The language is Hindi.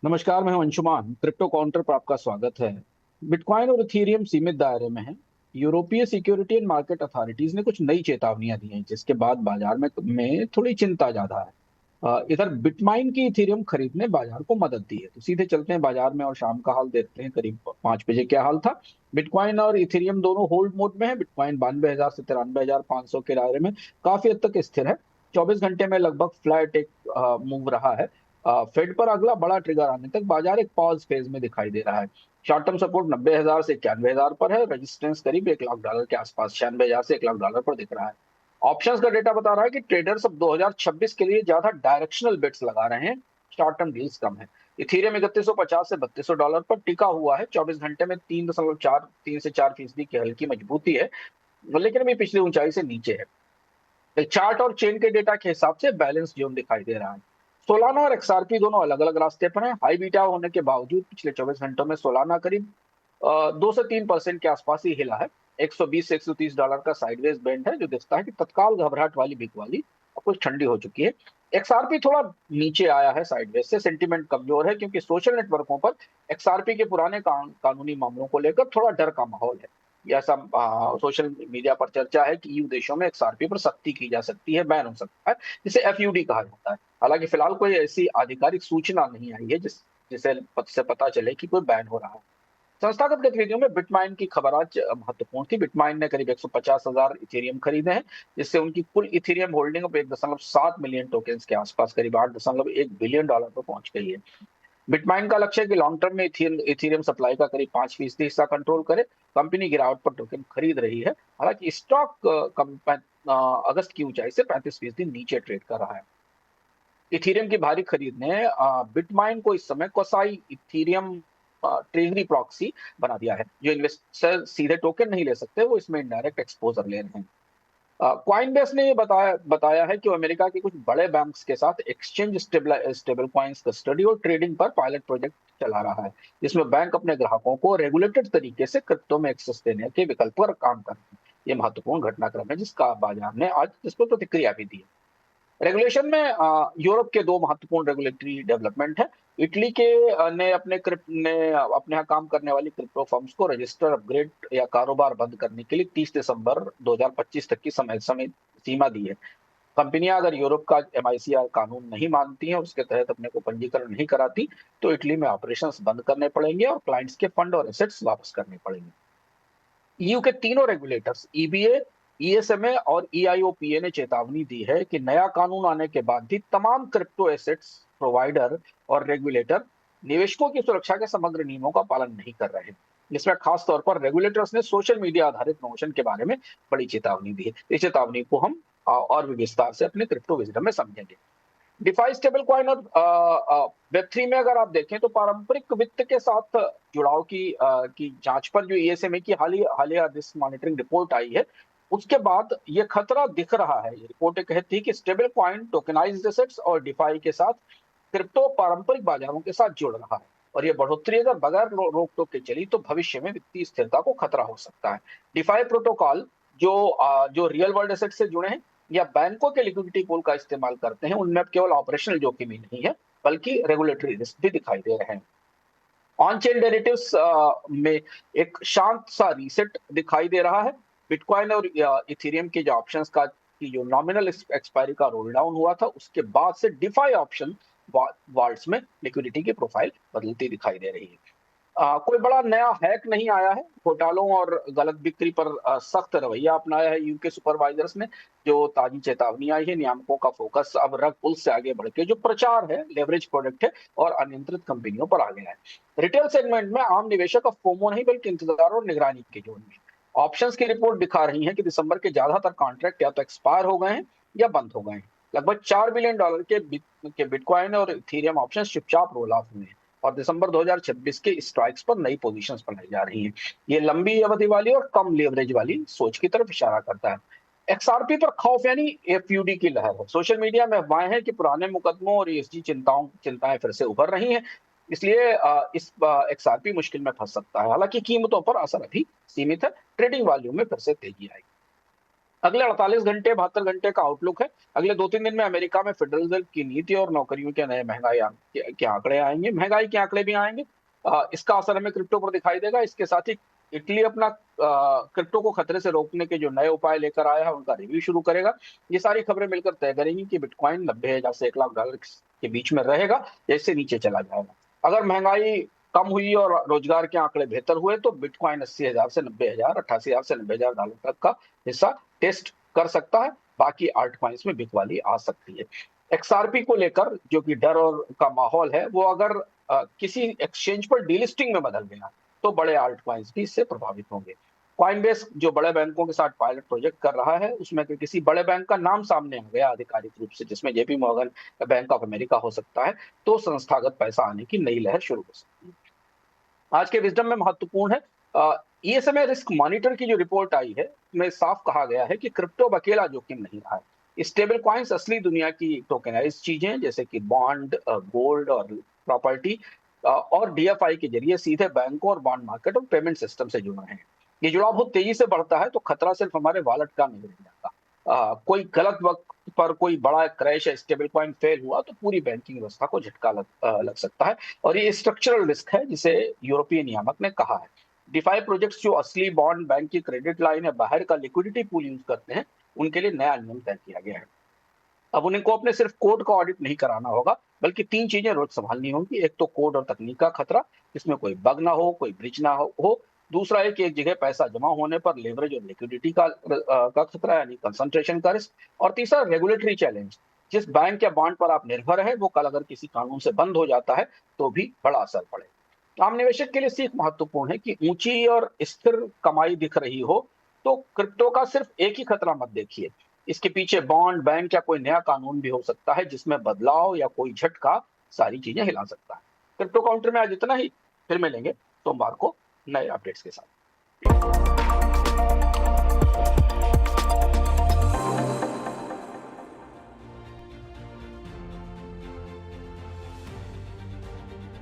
नमस्कार, मैं हूं अंशुमान। क्रिप्टो काउंटर पर आपका स्वागत है। बिटकॉइन और इथीरियम सीमित दायरे में है। यूरोपीय सिक्योरिटी एंड मार्केट अथॉरिटीज ने कुछ नई चेतावनियां दी हैं, जिसके बाद बाजार में थोड़ी चिंता ज्यादा है। इधर बिटमाइन की इथीरियम खरीद ने बाजार को मदद दी है। तो सीधे चलते हैं बाजार में और शाम का हाल देखते हैं। करीब 5 बजे क्या हाल था। बिटकॉइन और इथीरियम दोनों होल्ड मोड में है। बिटकॉइन 92,000 से 93,500 के दायरे में काफी हद तक स्थिर है। 24 घंटे में लगभग फ्लैट एक मूव रहा है। फेड पर अगला बड़ा ट्रिगर आने तक बाजार एक पॉज फेज में दिखाई दे रहा है। शॉर्ट टर्म सपोर्ट 90,000 से 91,000 पर है। रेजिस्टेंस करीब $1 लाख के आसपास 96,000 से $1 लाख पर दिख रहा है। ऑप्शंस का डेटा बता रहा है कि ट्रेडर्स अब 2026 के लिए ज्यादा डायरेक्शनल बेट्स लगा रहे हैं। शॉर्ट टर्म डील्स कम है। इथेरियम 3150 से $32 पर टिका हुआ है। 24 घंटे में 3.4 3 से 4% की हल्की मजबूती है, लेकिन अभी पिछली ऊंचाई से नीचे है। चार्ट और चेन के डेटा के हिसाब से बैलेंस जोन दिखाई दे रहा है। सोलाना और एक्सआरपी दोनों अलग अलग रास्ते पर हैं। हाई बीटा होने के बावजूद पिछले 24 घंटों में सोलाना करीब 2 से 3% के आसपास ही हिला है। $120 से $130 का साइडवेज बैंड है, जो दिखता है कि तत्काल घबराहट वाली बिक वाली अब कुछ ठंडी हो चुकी है। एक्सआरपी थोड़ा नीचे आया है साइडवेज से। सेंटीमेंट कमजोर है क्योंकि सोशल नेटवर्कों पर एक्सआरपी के पुराने कानूनी मामलों को लेकर थोड़ा डर का माहौल है। यह सब सोशल मीडिया पर चर्चा है कि ईयू देशों में एक्सआरपी पर सख्ती की जा सकती है, बैन हो सकता है, जिसे एफयूडी कहा जाता है। हालांकि फिलहाल कोई ऐसी आधिकारिक सूचना नहीं आई है जिसे पता चले कि कोई बैन हो रहा है। संस्थागत गतिविधियों में बिटमाइन की खबर आज महत्वपूर्ण थी। बिटमाइन ने करीब 150,000 इथेरियम खरीदे हैं, जिससे उनकी कुल इथेरियम होल्डिंग अब 1.7 मिलियन टोकन्स के आसपास करीब $8.1 बिलियन पर पहुंच गई है। बिटमाइन का लक्ष्य है कि लॉन्ग टर्म में इथेरियम सप्लाई का करीब 5% हिस्सा कंट्रोल करे। कंपनी गिरावट पर टोकन खरीद रही है। हालांकि स्टॉक अगस्त की ऊंचाई से 35% नीचे ट्रेड कर रहा है। इथेरियम की भारी खरीद ने बिटमाइन को इस समय कोसाई इथेरियम ट्रेजरी प्रॉक्सी बना दिया है। जो इन्वेस्टर सीधे टोकन नहीं ले सकते, वो इसमें इनडायरेक्ट एक्सपोजर ले रहे हैं। कॉइनबेस ने ये बताया है कि वो अमेरिका के कुछ बड़े बैंक्स के साथ एक्सचेंज स्टेबल कॉइन्स कस्टडी और ट्रेडिंग पर पायलट प्रोजेक्ट चला रहा है, जिसमें बैंक अपने ग्राहकों को रेगुलेटेड तरीके से क्रिप्टो में एक्सेस देने के विकल्प पर काम कर रहे हैं। ये महत्वपूर्ण घटनाक्रम है जिसका बाजार ने आज इस पर प्रतिक्रिया भी दी है। रेगुलेशन में यूरोप के दो महत्वपूर्ण रेगुलेटरी डेवलपमेंट है। इटली के ने अपने यहाँ काम करने वाली क्रिप्टो फर्म्स को रजिस्टर, अपग्रेड या कारोबार बंद करने के लिए 30 दिसंबर 2025 तक की समय समय सीमा दी है। कंपनियां अगर यूरोप का एमआईसीआर कानून नहीं मानती हैं, उसके तहत अपने को पंजीकरण नहीं कराती, तो इटली में ऑपरेशंस बंद करने पड़ेंगे और क्लाइंट्स के फंड और एसेट्स वापस करने पड़ेंगे। ईयू के तीनों रेगुलेटर्स ईबीए, ईएसएमए और ईआईओपीए ने चेतावनी दी है कि नया कानून आने के बाद भी तमाम क्रिप्टो एसेट्स प्रोवाइडर और रेगुलेटर निवेशकों की सुरक्षा के समग्र नियमों का पालन नहीं कर रहे हैं। जिसमें खास तौर पर रेगुलेटर्स ने सोशल मीडिया आधारित प्रमोशन के बारे में बड़ी चेतावनी दी है। इस चेतावनी को हम और भी विस्तार से अपने क्रिप्टो विजडम में समझेंगे। डिफाई स्टेबल कॉइन और वेब3 में अगर आप देखें तो पारंपरिक वित्त के साथ जुड़ाव की जांच पर जो ईएसएमए की हालिया रिस्क मॉनिटरिंग रिपोर्ट आई है, उसके बाद ये खतरा दिख रहा है। ये रिपोर्ट कहती है कि स्टेबल कॉइन, टोकनाइज्ड एसेट्स और डिफाई के साथ क्रिप्टो पारंपरिक बाजारों के साथ जुड़ रहा है। और ये बढ़ोतरी अगर बगैर रोक टोक के चली तो भविष्य में वित्तीय स्थिरता को खतरा हो सकता है। डिफाई प्रोटोकॉल जो रियल वर्ल्ड एसेट से जुड़े हैं या बैंकों के लिक्विडिटी पूल का इस्तेमाल करते हैं, उनमें अब केवल ऑपरेशनल जोखिम ही नहीं है, बल्कि रेगुलेटरी रिस्क भी दिखाई दे रहे हैं। ऑन चेन डेरिवेटिव्स में एक शांत सा रीसेट दिखाई दे रहा है। बिटकॉइन और इथेरियम के जो ऑप्शंस का की जो नॉमिनल एक्सपायरी का रोल डाउन हुआ था, उसके बाद से डिफाई ऑप्शन वॉल्ट्स में लिक्विडिटी की प्रोफाइल बदलती दिखाई दे रही है। कोई बड़ा नया हैक नहीं आया है। घोटालों और गलत बिक्री पर सख्त रवैया अपनाया है यूके सुपरवाइजर्स ने। जो ताजी चेतावनी आई है, नियामकों का फोकस अब रग पुल से आगे बढ़ के जो प्रचार है, लेवरेज प्रोडक्ट है और अनियंत्रित कंपनियों पर आ गया है। रिटेल सेगमेंट में आम निवेशक अब फोमो नहीं बल्कि इंतजार और निगरानी के जोन में। ऑप्शंस की रिपोर्ट दिखा रही है कि दिसंबर के ज्यादातर कॉन्ट्रैक्ट या तो एक्सपायर हो गए हैं या बंद हो गए हैं। लगभग $4 बिलियन के बिटकॉइन और इथेरियम ऑप्शंस चुपचाप रोल ऑफ हुए हैं और दिसंबर 2026 के स्ट्राइक्स पर नई पोजीशंस बनाई जा रही हैं। ये लंबी अवधि वाली और कम लेवरेज वाली सोच की तरफ इशारा करता है। एक्सआरपी पर खौफ यानी एफयूडी की लहर है। सोशल मीडिया में अफवाहें हैं कि पुराने मुकदमों और ईएसजी चिंताएं फिर से उभर रही हैं। इसलिए इस एक्सआरपी मुश्किल में फंस सकता है। हालांकि कीमतों पर असर अभी सीमित है। ट्रेडिंग वॉल्यूम में फिर से तेजी आएगी। अगले 48 घंटे 72 घंटे का आउटलुक है। अगले 2-3 दिन में अमेरिका में फेडरल रिजर्व की नीति और नौकरियों के नए महंगाई के आंकड़े आएंगे, महंगाई के आंकड़े भी आएंगे। इसका असर हमें क्रिप्टो पर दिखाई देगा। इसके साथ ही इटली अपना क्रिप्टो को खतरे से रोकने के जो नए उपाय लेकर आया है उनका रिव्यू शुरू करेगा। ये सारी खबरें मिलकर तय करेंगी कि बिटकॉइन 90,000 से $1,00,000 के बीच में रहेगा या इससे नीचे चला जाएगा। अगर महंगाई कम हुई और रोजगार के आंकड़े बेहतर हुए तो बिटकॉइन 80,000 से 90,000, 88,000 से 90,000 तक का हिस्सा टेस्ट कर सकता है। बाकी आल्ट कॉइन्स में बिकवाली आ सकती है। एक्सआरपी को लेकर जो कि डर और का माहौल है, वो अगर किसी एक्सचेंज पर डीलिस्टिंग में बदल गया तो बड़े आल्ट कॉइन्स भी इससे प्रभावित होंगे। कॉइनबेस जो बड़े बैंकों के साथ पायलट प्रोजेक्ट कर रहा है, उसमें किसी बड़े बैंक का नाम सामने आ गया आधिकारिक रूप से, जिसमें JP Morgan bank of America हो सकता है, तो संस्थागत पैसा आने की नई लहर शुरू हो सकती है। आज के विजडम में महत्वपूर्ण है ईएसएमए रिस्क मॉनिटर की जो रिपोर्ट आई है, में साफ कहा गया है कि क्रिप्टो अकेला जोखिम नहीं रहा है। स्टेबल कॉइन्स असली दुनिया की टोकेनाइज चीजें जैसे कि बॉन्ड, गोल्ड और प्रॉपर्टी और डीएफआई के जरिए सीधे बैंकों और बॉन्ड मार्केट और पेमेंट सिस्टम से जुड़ रहे हैं। ये जुड़ाव बहुत तेजी से बढ़ता है तो खतरा सिर्फ हमारे वॉलेट का नहीं रह जाता। कोई गलत वक्त पर कोई बड़ा क्रैश या स्टेबल कॉइन फेल हुआ तो पूरी बैंकिंग व्यवस्था को झटका लग सकता है, और ये स्ट्रक्चरल रिस्क है जिसे यूरोपीय नियामक ने कहा है। डिफाई प्रोजेक्ट्स जो असली बॉन्ड, बैंक की क्रेडिट लाइन या बाहर का लिक्विडिटी पूल यूज करते हैं, उनके लिए नया नियम तय किया गया है। अब उनको अपने सिर्फ कोड का ऑडिट नहीं कराना होगा, बल्कि 3 चीजें रोज संभालनी होंगी। एक तो कोड और तकनीक का खतरा, जिसमें कोई बग ना हो, कोई ब्रिज ना हो। दूसरा है कि एक जगह पैसा जमा होने पर लेवरेज और लिक्विडिटी का खतरा, यानी कंसंट्रेशन का रिस्क। और तीसरा रेगुलेटरी चैलेंज, जिस बैंक या बॉन्ड पर आप निर्भर है वो कल अगर किसी कानून से बंद हो जाता है तो भी बड़ा असर पड़ेगा। आम निवेशक के लिए सीख महत्वपूर्ण है कि ऊंची और स्थिर कमाई दिख रही हो तो क्रिप्टो का सिर्फ एक ही खतरा मत देखिए, इसके पीछे बॉन्ड, बैंक या कोई नया कानून भी हो सकता है जिसमें बदलाव या कोई झटका सारी चीजें हिला सकता है। क्रिप्टो काउंटर में आज इतना ही, फिर मिलेंगे सोमवार को नए अपडेट्स के साथ।